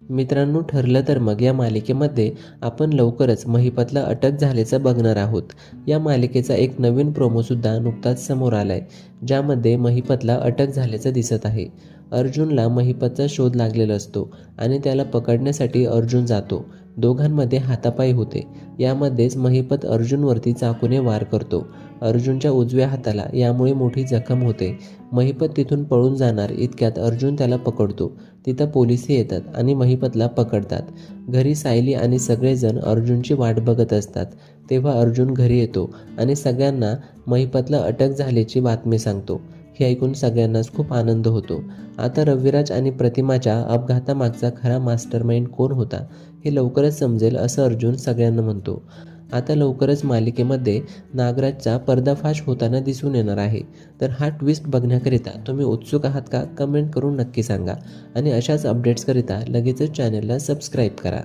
मित्रांनो, ठरलं तर मग या मालिकेमध्ये आपण लवकरच महिपतला अटक झाल्याचं बघणार आहोत. या मालिकेचा एक नवीन प्रोमोसुद्धा नुकताच समोर आलाय, ज्यामध्ये महिपतला अटक झाल्याचं दिसत आहे. अर्जुनला महिपतचा शोध लागलेला असतो आणि त्याला पकडण्यासाठी अर्जुन जातो. दोघांमध्ये हातापाई होते. यामध्येच महिपत अर्जुनवरती चाकूने वार करतो. अर्जुनच्या उजव्या हाताला यामुळे मोठी जखम होते. महिपत तिथून पळून जाणार इतक्यात अर्जुन त्याला पकडतो. तिथं पोलिसही येतात आणि महिपतला पकडतात. घरी सायली आणि सगळेजण अर्जुनची वाट बघत असतात. तेव्हा अर्जुन घरी येतो आणि सगळ्यांना महिपतला अटक झाल्याची बातमी सांगतो. हे ऐकून सगळ्यांनाच खूप आनंद होतो. आता रविराज आणि प्रतिमाच्या अपघातामागचा खरा मास्टरमाइंड कोण होता हे लवकरच समजेल असं अर्जुन सगळ्यांना म्हणतो. आता लवकरच मालिकेमध्ये नागराजचा पर्दाफाश होताना दिसून येणार आहे. तर हा ट्विस्ट बघण्याकरिता तुम्ही उत्सुक आहात का? कमेंट करून नक्की सांगा आणि अशाच अपडेट्सकरिता लगेचच चॅनलला सबस्क्राईब करा.